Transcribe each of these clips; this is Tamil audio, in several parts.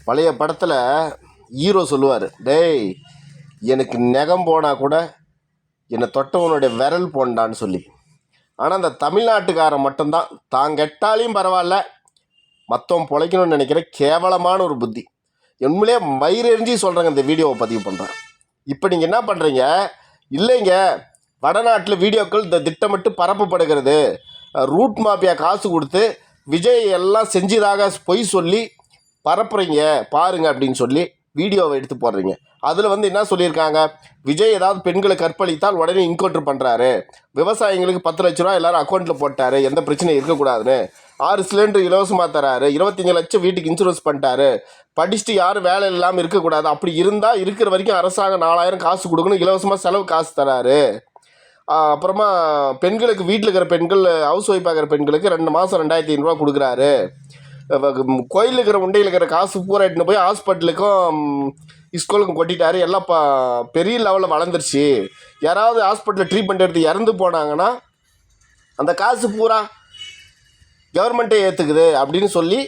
பழைய படத்தில் ஹீரோ சொல்லுவார், டேய் எனக்கு நெகம் போனால் கூட என்னை தொட்டவனுடைய விரல் போண்டான்னு சொல்லி. ஆனால் அந்த தமிழ்நாட்டுக்காரன் மட்டும்தான் தான் கெட்டாலையும் பரவாயில்ல, மற்றவன் பிழைக்கணும்னு நினைக்கிற கேவலமான ஒரு புத்தி. உண்மையிலே மயிரெறிஞ்சி சொல்கிறேங்க, இந்த வீடியோவை பதிவு பண்ணுறேன். இப்போ நீங்கள் என்ன பண்ணுறீங்க, இல்லைங்க வடநாட்டில் வீடியோக்கள் இந்த திட்டமிட்டு பரப்பப்படுகிறது, ரூட் மாஃபியா காசு கொடுத்து விஜய் எல்லாம் செஞ்சதாக பொய் சொல்லி பரப்புறீங்க பாருங்க அப்படின்னு சொல்லி வீடியோவை எடுத்து போடுறீங்க. அதில் என்ன சொல்லியிருக்காங்க, விஜய் ஏதாவது பெண்களை கற்பழித்தால் உடனே இன்கவுண்டர் பண்ணுறாரு, விவசாயிங்களுக்கு 10 லட்ச ரூபா எல்லாரும் அக்கௌண்ட்டில் போட்டார், எந்த பிரச்சனையும் இருக்கக்கூடாதுன்னு, 6 சிலிண்டர் இலவசமாக தராரு, 25 லட்சம் வீட்டுக்கு இன்சூரன்ஸ் பண்ணிட்டாரு, படிச்சுட்டு யாரும் வேலை இல்லாமல் இருக்கக்கூடாது, அப்படி இருந்தால் இருக்கிற வரைக்கும் அரசாங்கம் 4000 காசு கொடுக்கணும், இலவசமாக செலவு காசு தராரு, அப்புறமா பெண்களுக்கு வீட்டில் இருக்கிற பெண்கள் ஹவுஸ் ஒய்ஃப் ஆகிற பெண்களுக்கு 2 மாதம் 2500 ரூபா கொடுக்குறாரு, கோயிலில் இருக்கிற உண்டையில் இருக்கிற காசு பூரா எட்டுன்னு போய் ஹாஸ்பிட்டலுக்கும் ஸ்கூலுக்கும் கொட்டிட்டாரு, எல்லாம் பெரிய லெவலில் வளர்ந்துருச்சு, யாராவது ஹாஸ்பிட்டலில் ட்ரீட்மெண்ட் எடுத்து இறந்து போனாங்கன்னா அந்த காசு பூரா கவர்மெண்ட்டே ஏற்றுக்குது அப்படின்னு சொல்லி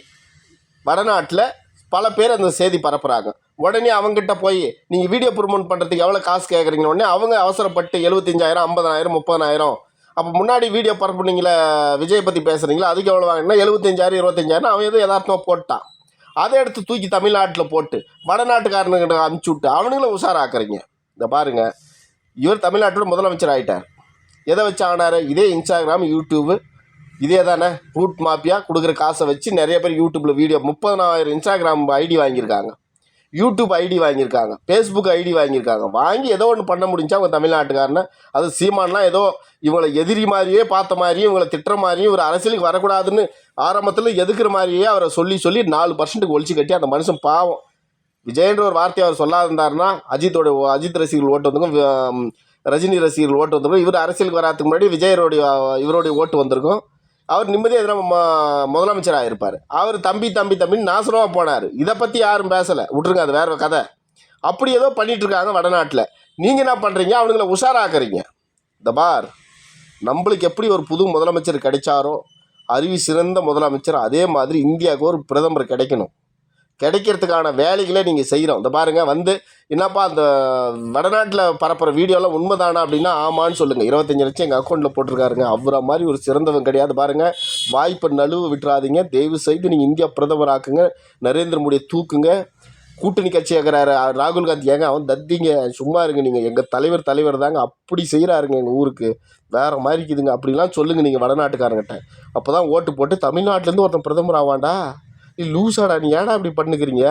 வடநாட்டில் பல பேர் அந்த செய்தி பரப்புகிறாங்க. உடனே அவங்ககிட்ட போய் நீங்கள் வீடியோ ப்ரொமோட் பண்ணுறதுக்கு எவ்வளோ காசு கேட்குறீங்க, உடனே அவங்க அவசரப்பட்டு 75,000 50,000 30,000. அப்போ முன்னாடி வீடியோ பரப்புனீங்களே விஜய் பற்றி பேசுகிறீங்களா, அதுக்கு எவ்வளோ வாங்கினா 75,000 25,000 அவன் எதுவும் யதார்த்தமாக போட்டான். அதை எடுத்து தூக்கி தமிழ்நாட்டில் போட்டு வடநாட்டுக்காரனுக்கிட்ட அனுப்பிச்சி விட்டு அவனுங்களும் உஷாராக்குறீங்க. இந்த பாருங்கள், இவர் தமிழ்நாட்டோட முதலமைச்சர் ஆகிட்டார். எதை வச்சு ஆனார், இதே இன்ஸ்டாகிராம் யூடியூப்பு இதே தானே. ரூட் மாஃபியா கொடுக்குற காசை வச்சு நிறைய பேர் யூடியூப்பில் வீடியோ 30,000 இன்ஸ்டாகிராம் ஐடி வாங்கியிருக்காங்க, யூடியூப் ஐடி வாங்கியிருக்காங்க, ஃபேஸ்புக் ஐடி வாங்கியிருக்காங்க. வாங்கி ஏதோ ஒன்று பண்ண முடிஞ்சா அவங்க தமிழ்நாட்டுக்காரனை, அது சீமான்லாம் ஏதோ இவங்களை எதிரி மாதிரியே பார்த்த மாதிரியும் இவங்களை திட்டுற மாதிரியும் இவர் அரசியலுக்கு வரக்கூடாதுன்னு ஆரம்பத்தில் எதுக்குற மாதிரியே அவரை சொல்லி 4% ஒழிச்சு கட்டி அந்த மனுஷன் பாவம். விஜயன்ற ஒரு வார்த்தையை அவர் சொல்லாதிருந்தாருன்னா அஜித் ரசிகர்கள் ஓட்டு வந்திருக்கும், ரஜினி ரசிகர்கள் ஓட்டு வந்திருக்கும், இவர் அரசியலுக்கு வராதுக்கு முன்னாடி இவருடைய ஓட்டு வந்திருக்கும், அவர் நிம்மதியாக எதனா முதலமைச்சராக இருப்பார். அவர் தம்பின்னு நாசனமாக போனார். இதை பற்றி யாரும் பேசலை, விட்ருங்க, அது வேறு கதை. அப்படி ஏதோ பண்ணிகிட்ருக்காங்க வடநாட்டில். நீங்கள் என்ன பண்ணுறீங்க, அவனுங்களை உஷாராக்குறீங்க. இந்த பார், நம்மளுக்கு எப்படி ஒரு புது முதலமைச்சர் கிடைச்சாரோ, அறிவு சிறந்த முதலமைச்சர், அதே மாதிரி இந்தியாவுக்கு ஒரு பிரதமர் கிடைக்கணும். கிடைக்கிறதுக்கான வேலைகளே நீங்கள் செய்கிறோம். இந்த பாருங்கள், என்னப்பா அந்த வடநாட்டில் பரப்புகிற வீடியோலாம் உண்மைதானா அப்படின்னா ஆமான்னு சொல்லுங்கள். 25 லட்சம் எங்கள் அக்கௌண்ட்டில் போட்டிருக்காருங்க. அவரை மாதிரி ஒரு சிறந்தவன் கிடையாது. பாருங்கள், வாய்ப்பை நழுவு விட்டுறாதீங்க. தயவு செய்து நீங்கள் இந்தியா பிரதமர் ஆக்குங்க, நரேந்திர மோடியை தூக்குங்க. கூட்டணி கட்சி ஆகிறாரு ராகுல் காந்தி, ஏங்க அவன் தத்திங்க, சும்மா இருங்க. நீங்கள் எங்கள் தலைவர் தாங்க, அப்படி செய்கிறாருங்க எங்கள் ஊருக்கு, வேறு மாதிரி இருக்குதுங்க அப்படிலாம் சொல்லுங்கள் நீங்கள் வடநாட்டுக்காரங்கிட்ட. அப்போ தான் ஓட்டு போட்டு தமிழ்நாட்டிலேருந்து ஒருத்தன் பிரதமர் ஆவான்டா. லூசாடா, நீ ஏடா இப்படி பண்ணுக்கிறீங்க?